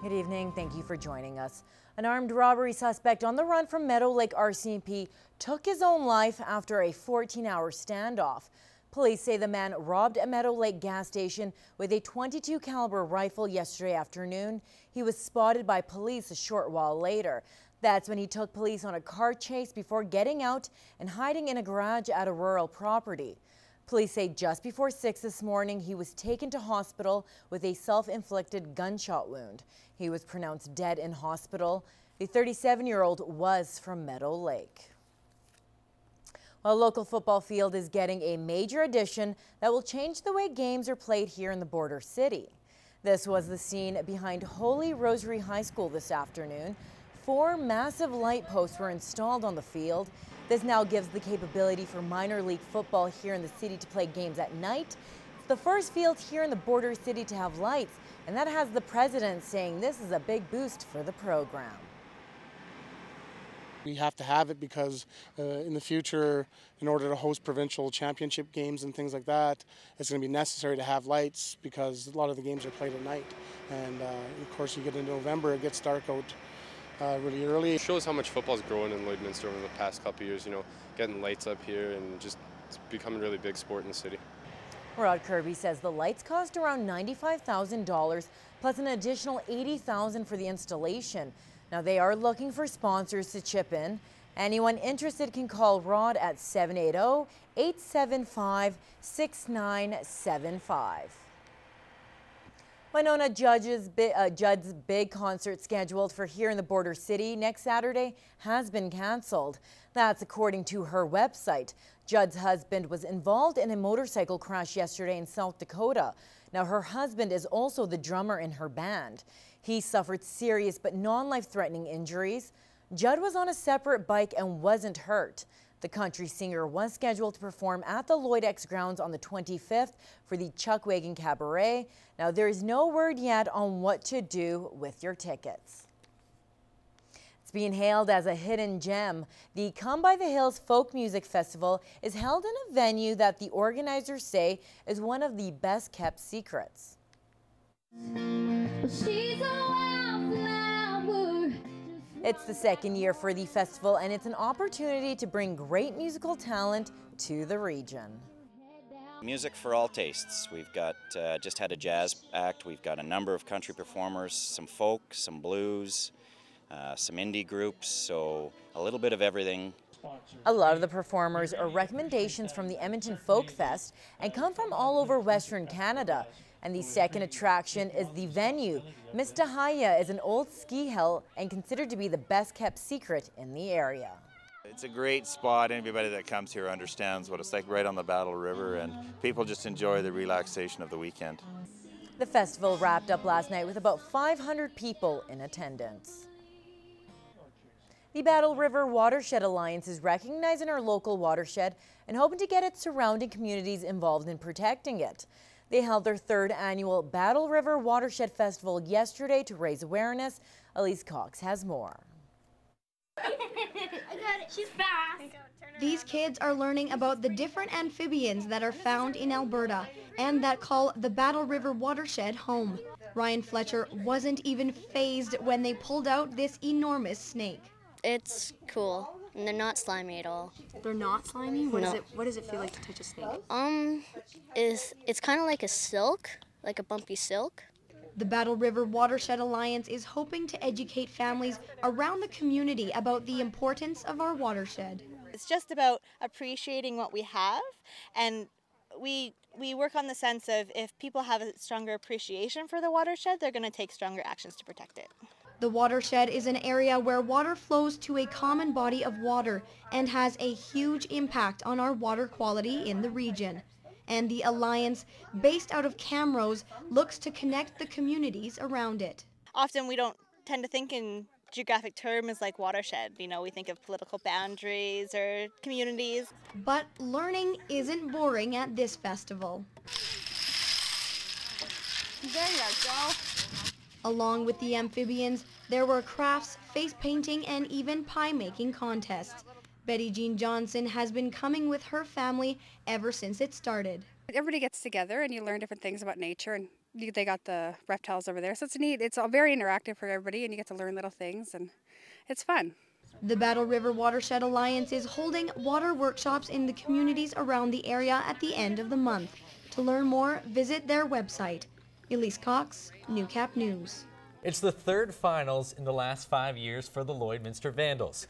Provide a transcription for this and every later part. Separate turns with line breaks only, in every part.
Good evening. Thank you for joining us. An armed robbery suspect on the run from Meadow Lake RCMP took his own life after a 14-hour standoff. Police say the man robbed a Meadow Lake gas station with a .22 caliber rifle yesterday afternoon. He was spotted by police a short while later. That's when he took police on a car chase before getting out and hiding in a garage at a rural property. Police say just before 6 this morning, he was taken to hospital with a self-inflicted gunshot wound. He was pronounced dead in hospital. The 37-year-old was from Meadow Lake. Well, a local football field is getting a major addition that will change the way games are played here in the border city. This was the scene behind Holy Rosary High School this afternoon. 4 massive light posts were installed on the field. This now gives the capability for minor league football here in the city to play games at night. It's the first field here in the border city to have lights, and that has the president saying this is a big boost for the program.
We have to have it because in the future, in order to host provincial championship games and things like that, it's going to be necessary to have lights because a lot of the games are played at night. And of course, you get into November, it gets dark out really early.
It shows how much football's grown in Lloydminster over the past couple of years, you know, getting lights up here and just it's becoming a really big sport in the city.
Rod Kirby says the lights cost around $95,000 plus an additional $80,000 for the installation. Now they are looking for sponsors to chip in. Anyone interested can call Rod at 780-875-6975. Wyononna Judds' big concert scheduled for here in the border city next Saturday has been canceled. That's according to her website. Judds' husband was involved in a motorcycle crash yesterday in South Dakota. Now her husband is also the drummer in her band. He suffered serious but non-life-threatening injuries. Judd was on a separate bike and wasn't hurt. The country singer was scheduled to perform at the Lloyd X grounds on the 25th for the Chuckwagon Cabaret. Now, there is no word yet on what to do with your tickets. It's being hailed as a hidden gem. The Come by the Hills Folk Music Festival is held in a venue that the organizers say is one of the best kept secrets. She's a wildflower. It's the second year for the festival, and it's an opportunity to bring great musical talent to the region.
Music for all tastes. We've got just had a jazz act. We've got a number of country performers, some folk, some blues, some indie groups, so a little bit of everything.
A lot of the performers are recommendations from the Edmonton Folk Fest and come from all over Western Canada. And the second attraction is the venue. Mista Haya is an old ski hill and considered to be the best kept secret in the area.
It's a great spot. Anybody that comes here understands what it's like right on the Battle River, and people just enjoy the relaxation of the weekend.
The festival wrapped up last night with about 500 people in attendance. The Battle River Watershed Alliance is recognizing our local watershed and hoping to get its surrounding communities involved in protecting it. They held their 3rd annual Battle River Watershed Festival yesterday to raise awareness. Elise Cox has more.
I got it. She's fast.
These kids are learning about the different amphibians that are found in Alberta and that call the Battle River Watershed home. Ryan Fletcher wasn't even fazed when they pulled out this enormous snake.
It's cool, and they're not slimy at all.
They're not slimy? What
No.
does it feel like to touch a snake?
It's kind of like a silk, like a bumpy silk.
The Battle River Watershed Alliance is hoping to educate families around the community about the importance of our watershed.
It's just about appreciating what we have, and we work on the sense of if people have a stronger appreciation for the watershed, they're going to take stronger actions to protect it.
The watershed is an area where water flows to a common body of water and has a huge impact on our water quality in the region. And the Alliance, based out of Camrose, looks to connect the communities around it.
Often we don't tend to think in geographic terms like watershed. You know, we think of political boundaries or communities.
But learning isn't boring at this festival.
There you go.
Along with the amphibians, there were crafts, face painting, and even pie making contests. Betty Jean Johnson has been coming with her family ever since it started.
Everybody gets together and you learn different things about nature and they got the reptiles over there, so it's neat. It's all very interactive for everybody, and you get to learn little things, and it's fun.
The Battle River Watershed Alliance is holding water workshops in the communities around the area at the end of the month. To learn more, visit their website. Elise Cox, Newcap News.
It's the third finals in the last 5 years for the Lloydminster Vandals.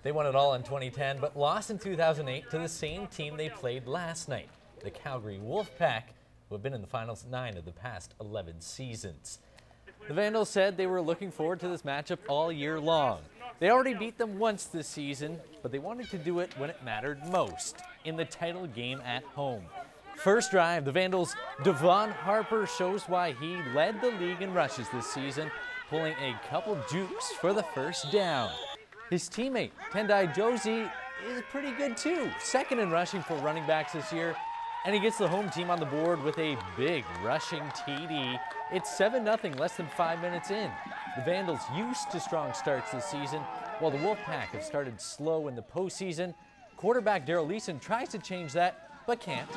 They won it all in 2010, but lost in 2008 to the same team they played last night, the Calgary Wolfpack, who have been in the finals 9 of the past 11 seasons. The Vandals said they were looking forward to this matchup all year long. They already beat them once this season, but they wanted to do it when it mattered most, in the title game at home. First drive, the Vandals' Devon Harper shows why he led the league in rushes this season, pulling a couple jukes for the first down. His teammate, Tendai Josie, is pretty good too, second in rushing for running backs this year, and he gets the home team on the board with a big rushing TD. It's 7-0 less than 5 minutes in. The Vandals used to strong starts this season, while the Wolfpack have started slow in the postseason. Quarterback Daryl Leeson tries to change that, but can't.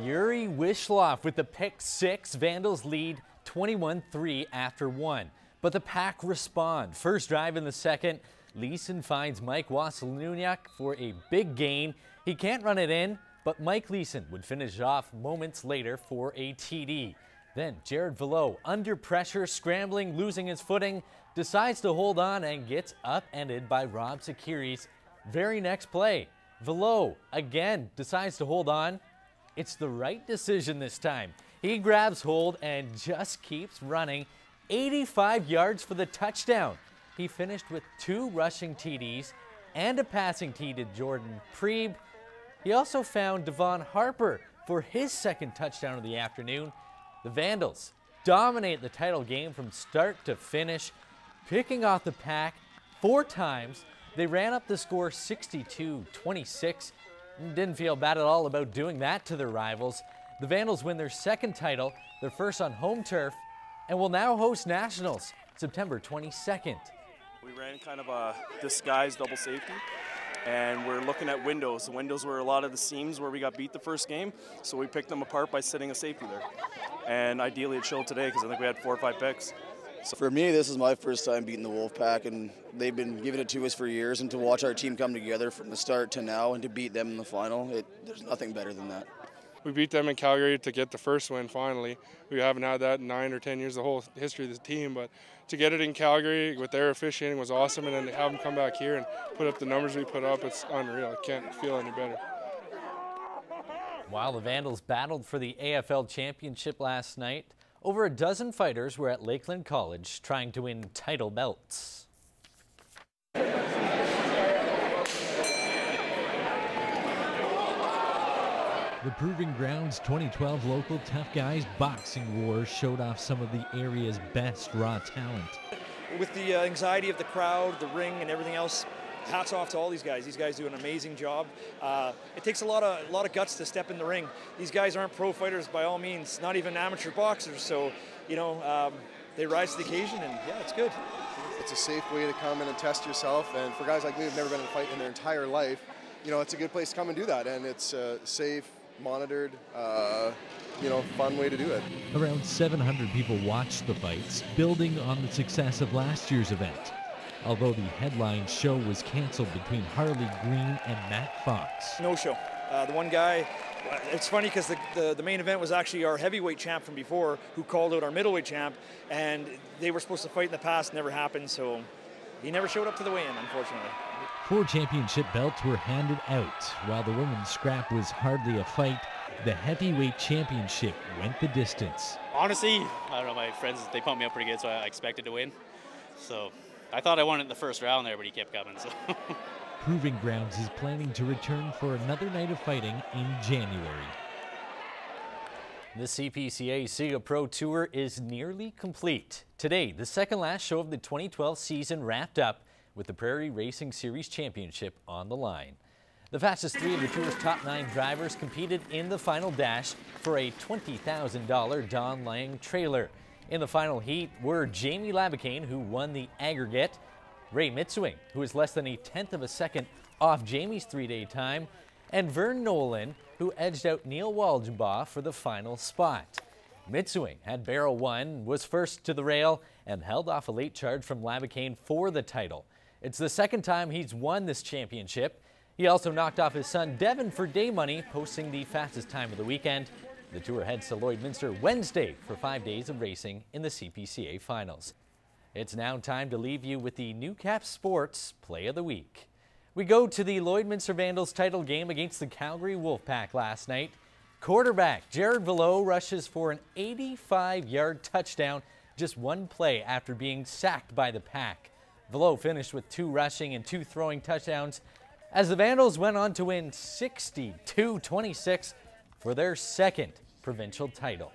Yuri Wishloff with the pick six. Vandals lead 21-3 after one. But the Pack respond. First drive in the second. Leeson finds Mike Wasiluniak for a big gain. He can't run it in, but Mike Leeson would finish off moments later for a TD. Then Jared Velo, under pressure, scrambling, losing his footing, decides to hold on and gets upended by Rob Sakiri's very next play. Velo, again, decides to hold on. It's the right decision this time. He grabs hold and just keeps running. 85 yards for the touchdown. He finished with 2 rushing TDs and a passing TD to Jordan Preeb. He also found Devon Harper for his second touchdown of the afternoon. The Vandals dominate the title game from start to finish, picking off the Pack 4 times. They ran up the score 62-26. Didn't feel bad at all about doing that to their rivals. The Vandals win their second title, their first on home turf, and will now host Nationals September 22nd.
We ran kind of a disguised double safety, and we're looking at windows. The windows were a lot of the seams where we got beat the first game, so we picked them apart by sitting a safety there. And ideally it showed today because I think we had 4 or 5 picks.
So for me, this is my first time beating the Wolfpack, and they've been giving it to us for years, and to watch our team come together from the start to now and to beat them in the final, there's nothing better than that.
We beat them in Calgary to get the first win finally. We haven't had that in 9 or 10 years, the whole history of the team, but to get it in Calgary with their officiating was awesome, and then to have them come back here and put up the numbers we put up, it's unreal. I can't feel any better.
While the Vandals battled for the AFL championship last night, over a dozen fighters were at Lakeland College trying to win title belts. The Proving Grounds 2012 Local Tough Guys Boxing Wars showed off some of the area's best raw talent.
With the anxiety of the crowd, the ring, and everything else, hats off to all these guys. These guys do an amazing job. It takes a lot of guts to step in the ring. These guys aren't pro fighters by all means, not even amateur boxers. So, you know, they rise to the occasion, and yeah, it's good.
It's a safe way to come in and test yourself. And for guys like me who've never been in a fight in their entire life, you know, it's a good place to come and do that. And it's safe, monitored, you know, fun way to do it.
Around 700 people watched the fights, building on the success of last year's event. Although the headline show was canceled between Harley Green and Matt Fox.
No show. The one guy, it's funny because the main event was actually our heavyweight champ from before who called out our middleweight champ, and they were supposed to fight in the past, never happened, so he never showed up to the weigh-in, unfortunately.
4 championship belts were handed out. While the women's scrap was hardly a fight, the heavyweight championship went the distance.
Honestly, I don't know, my friends, they pumped me up pretty good, so I expected to win. So I thought I won it in the first round there, but he kept coming. So.
Proving Grounds is planning to return for another night of fighting in January. The CPCA SIGA Pro Tour is nearly complete. Today, the second last show of the 2012 season wrapped up with the Prairie Racing Series Championship on the line. The fastest 3 of the tour's top 9 drivers competed in the final dash for a $20,000 Don Lang trailer. In the final heat were Jamie Labicane, who won the aggregate, Ray Mitsuing, who was less than a tenth of a second off Jamie's 3-day time, and Vern Nolan, who edged out Neil Walgenbaugh for the final spot. Mitsuing had barrel one, was first to the rail, and held off a late charge from Labicane for the title. It's the second time he's won this championship. He also knocked off his son Devin for day money, posting the fastest time of the weekend. The Tour heads to Lloydminster Wednesday for 5 days of racing in the CPCA finals. It's now time to leave you with the Newcap Sports Play of the Week. We go to the Lloydminster Vandals title game against the Calgary Wolfpack last night. Quarterback Jared Velo rushes for an 85-yard touchdown just one play after being sacked by the Pack. Velo finished with 2 rushing and 2 throwing touchdowns as the Vandals went on to win 62-26 for their second provincial title.